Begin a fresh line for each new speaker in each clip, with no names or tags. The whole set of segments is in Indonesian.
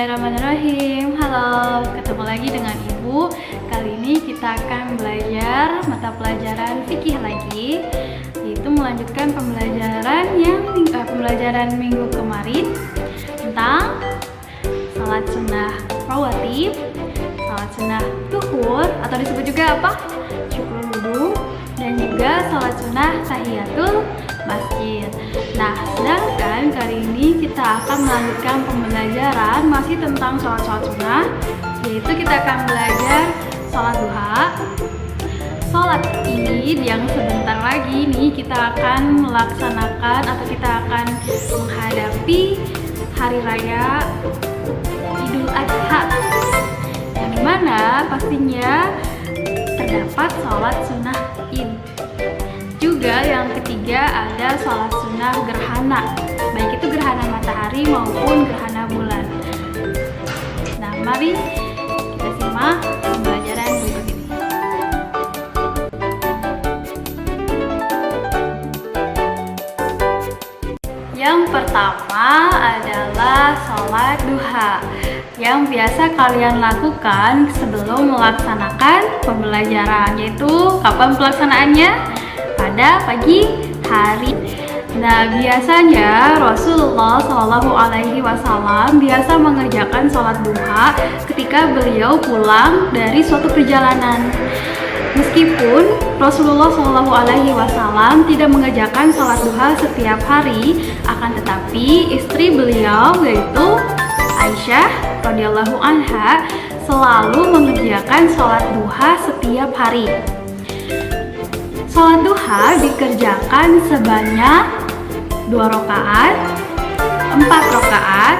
Bismillahirrahmanirrahim. Halo, ketemu lagi dengan Ibu. Kali ini kita akan belajar mata pelajaran fikih lagi, yaitu melanjutkan pembelajaran minggu kemarin tentang salat sunnah rawatib, salat sunnah duhur atau disebut juga apa? Syukur wudu, dan juga salat sunnah tahiyatul masjid. Nah, sedangkan kali ini kita akan melanjutkan pembelajaran masih tentang sholat sunnah, yaitu kita akan belajar sholat duha. Sholat ini yang sebentar lagi nih kita akan melaksanakan atau kita akan menghadapi hari raya Idul Adha, yang dimana pastinya terdapat sholat sunnah Id. Juga yang ketiga ada sholat sunnah gerhana, baik itu gerhana matahari maupun gerhana bulan. Nah, mari kita simak pembelajaran berikut ini. Yang pertama adalah sholat duha, yang biasa kalian lakukan sebelum melaksanakan pembelajaran, yaitu kapan pelaksanaannya? Pada pagi hari. Nah, biasanya Rasulullah Shallallahu Alaihi Wasallam biasa mengerjakan sholat duha ketika beliau pulang dari suatu perjalanan. Meskipun Rasulullah Shallallahu Alaihi Wasallam tidak mengerjakan sholat duha setiap hari, akan tetapi istri beliau yaitu Aisyah radhiyallahu anha selalu mengerjakan sholat duha setiap hari. Sholat duha dikerjakan sebanyak 2 rakaat, 4 rakaat,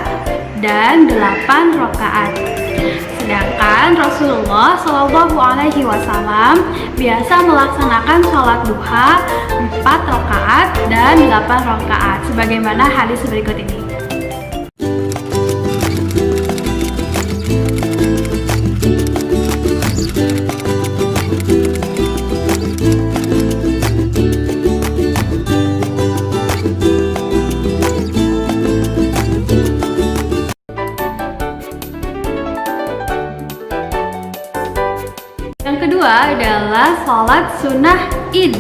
dan 8 rakaat. Sedangkan Rasulullah Shallallahu Alaihi Wasallam biasa melaksanakan sholat duha 4 rakaat dan 8 rakaat, sebagaimana hadis berikut ini. Kedua adalah sholat sunnah Id.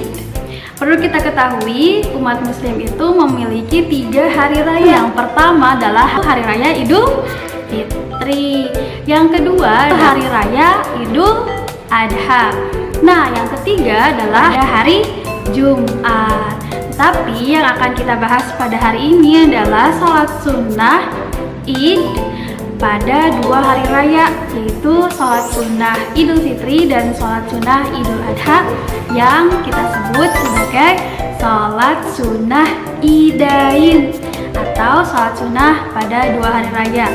Perlu kita ketahui, umat muslim itu memiliki 3 hari raya. Yang pertama adalah hari raya Idul Fitri, yang kedua hari raya Idul Adha. Nah, yang ketiga adalah hari Jumat. Tapi yang akan kita bahas pada hari ini adalah sholat sunnah Id pada 2 hari raya, yaitu sholat sunnah Idul Fitri dan sholat sunnah Idul Adha, yang kita sebut sebagai sholat sunnah Idain atau sholat sunnah pada 2 hari raya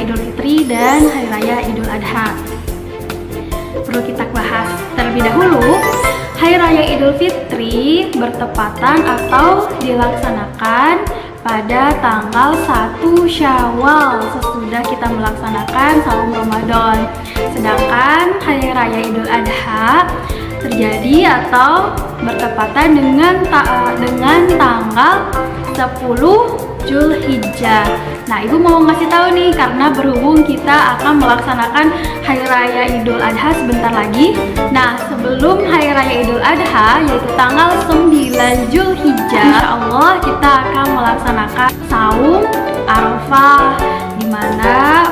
Idul Fitri dan hari raya Idul Adha. Perlu kita bahas terlebih dahulu, hari raya Idul Fitri bertepatan atau dilaksanakan pada tanggal 1 Syawal sesudah kita melaksanakan saum Ramadan. Sedangkan hari raya Idul Adha terjadi atau bertepatan dengan tanggal 10 Zulhijjah. Nah, Ibu mau ngasih tahu nih, karena berhubung kita akan melaksanakan hari raya Idul Adha sebentar lagi. Nah, sebelum hari raya Idul Adha, yaitu tanggal 9 Zulhijjah, insyaallah kita akan melaksanakan saum Arafah, di mana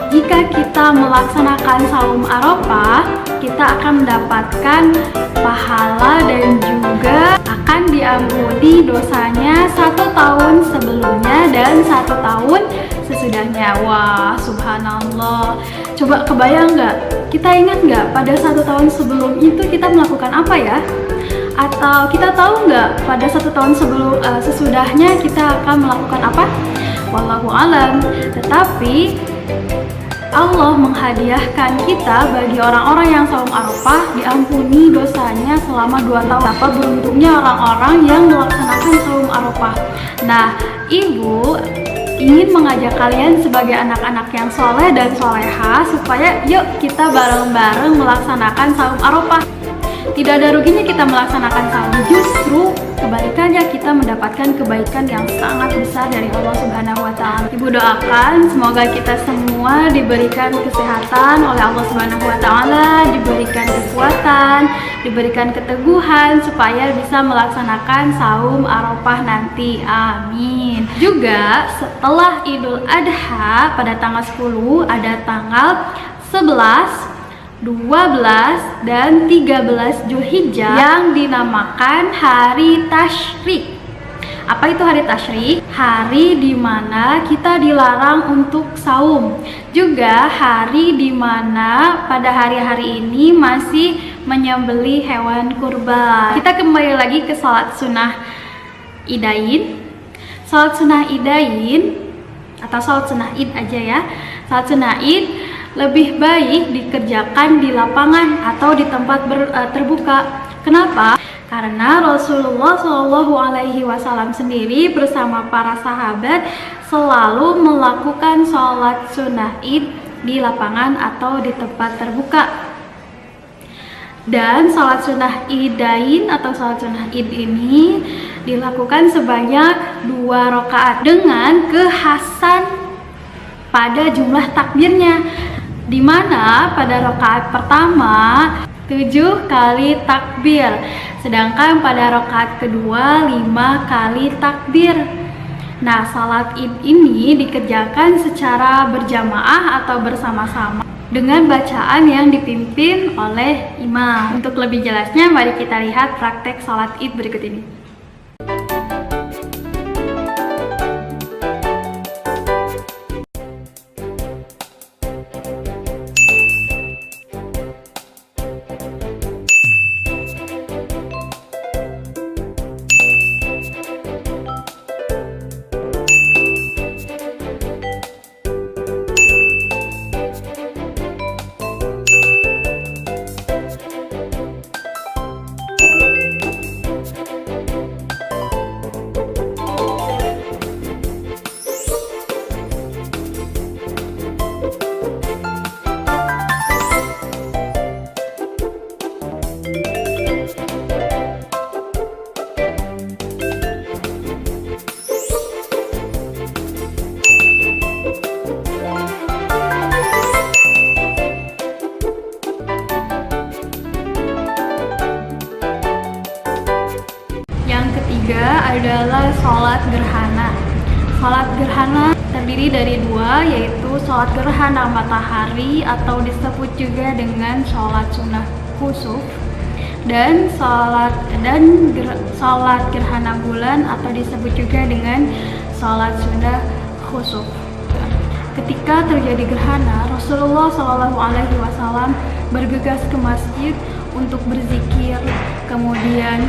jika kita melaksanakan saum Arafah, kita akan mendapatkan pahala dan juga akan diampuni dosanya 1 tahun sebelumnya dan 1 tahun sesudahnya. Wah, subhanallah. Coba kebayang nggak? Kita ingat nggak pada 1 tahun sebelum itu kita melakukan apa ya? Atau kita tahu nggak pada 1 tahun sesudahnya kita akan melakukan apa? Wallahu alam. Tetapi Allah menghadiahkan kita bagi orang-orang yang saum Arafah diampuni dosanya selama 2 tahun. Apa beruntungnya orang-orang yang melaksanakan saum Arafah. Nah, Ibu ingin mengajak kalian sebagai anak-anak yang soleh dan soleha supaya yuk kita bareng-bareng melaksanakan saum Arafah. Tidak ada ruginya kita melaksanakan saum. Justru kebalikannya, kita mendapatkan kebaikan yang sangat besar dari Allah Subhanahu wa Ta'ala. Ibu doakan semoga kita semua diberikan kesehatan oleh Allah Subhanahu wa Ta'ala, diberikan kekuatan, diberikan keteguhan supaya bisa melaksanakan saum Arafah nanti. Amin. Juga setelah Idul Adha pada tanggal 10 ada tanggal 11, 12 dan 13 Zulhijjah yang dinamakan Hari Tasyrik. Apa itu Hari Tasyrik? Hari dimana kita dilarang untuk saum. Juga hari dimana pada hari-hari ini masih menyembelih hewan kurban. Kita kembali lagi ke salat sunnah Idain. Salat sunnah Idain atau salat sunnah Id aja ya. Salat sunnah Id lebih baik dikerjakan di lapangan atau di tempat terbuka. Kenapa? Karena Rasulullah Shallallahu Alaihi Wasallam sendiri bersama para sahabat selalu melakukan sholat sunnah Id di lapangan atau di tempat terbuka. Dan sholat sunnah Idain atau sholat sunnah Id ini dilakukan sebanyak 2 rakaat dengan kekhasan pada jumlah takbirnya, di mana pada rakaat pertama 7 kali takbir, sedangkan pada rakaat kedua 5 kali takbir. Nah, salat Id ini dikerjakan secara berjamaah atau bersama-sama dengan bacaan yang dipimpin oleh imam. Untuk lebih jelasnya, mari kita lihat praktek salat Id berikut ini. Adalah sholat gerhana. Sholat gerhana terdiri dari 2, yaitu sholat gerhana matahari atau disebut juga dengan sholat sunnah khusuf, dan sholat gerhana bulan atau disebut juga dengan sholat sunnah khusuf. Ketika terjadi gerhana, Rasulullah SAW bergegas ke masjid untuk berzikir, kemudian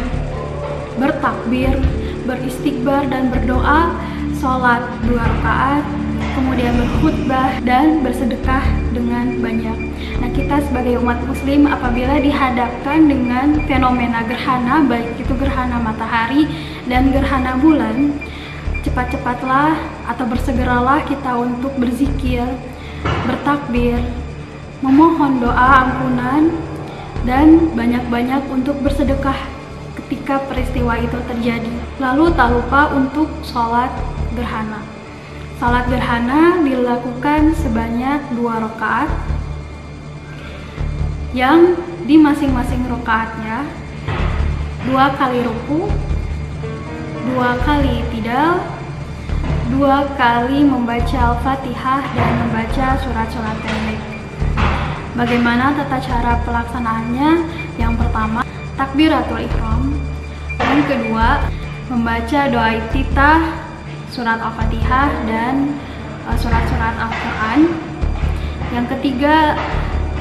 bertakbir, beristighfar dan berdoa, sholat 2 rakaat, kemudian berkhutbah dan bersedekah dengan banyak. Nah, kita sebagai umat muslim apabila dihadapkan dengan fenomena gerhana, baik itu gerhana matahari dan gerhana bulan, cepat-cepatlah atau bersegeralah kita untuk berzikir, bertakbir, memohon doa ampunan, dan banyak-banyak untuk bersedekah ketika peristiwa itu terjadi. Lalu tak lupa untuk sholat gerhana. Sholat gerhana dilakukan sebanyak 2 rakaat, yang di masing-masing rakaatnya 2 kali ruku, 2 kali i'tidal, 2 kali membaca Al-Fatihah dan membaca surat-surat pendek. Bagaimana tata cara pelaksanaannya? Yang pertama, takbiratul ihram. Yang kedua, membaca doa iftitah, surat Al-Fatihah dan surat-surat Al-Quran. Yang ketiga,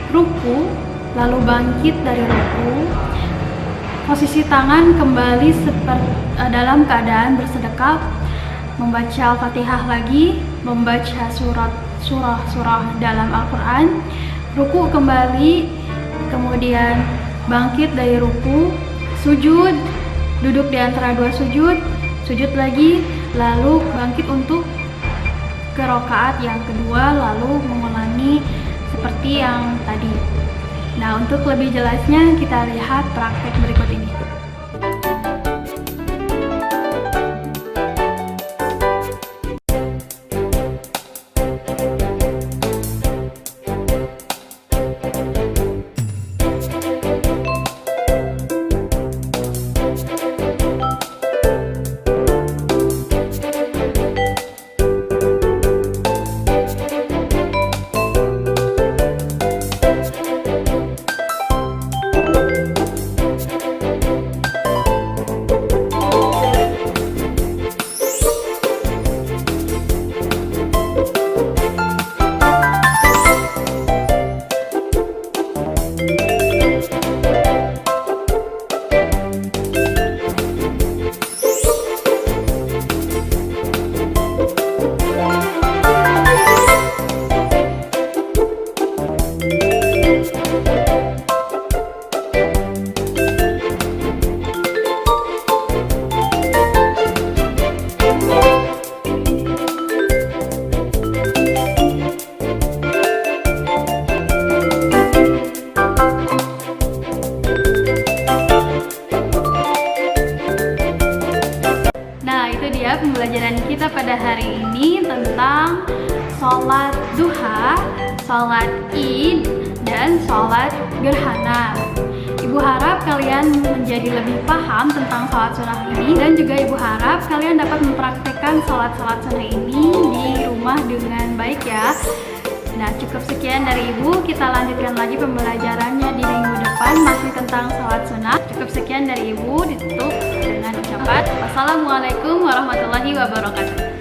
ruku, lalu bangkit dari ruku, posisi tangan kembali dalam keadaan bersedekap, membaca Al-Fatihah lagi, membaca surah dalam Al-Quran, ruku kembali, kemudian bangkit dari ruku, sujud, duduk di antara 2 sujud, sujud lagi, lalu bangkit untuk ke rakaat yang kedua, lalu mengulangi seperti yang tadi. Nah, untuk lebih jelasnya kita lihat praktek berikut ini. Pembelajaran kita pada hari ini tentang sholat duha, sholat id, dan sholat gerhana. Ibu harap kalian menjadi lebih paham tentang sholat sunnah ini, dan juga ibu harap kalian dapat mempraktekkan sholat-sholat sunnah ini di rumah dengan baik ya. Nah, cukup sekian dari ibu, kita lanjutkan lagi pembelajarannya di minggu depan masih tentang sholat sunnah. Cukup sekian dari ibu, ditutup dengan ucapan wassalamualaikum warahmatullahi wabarakatuh.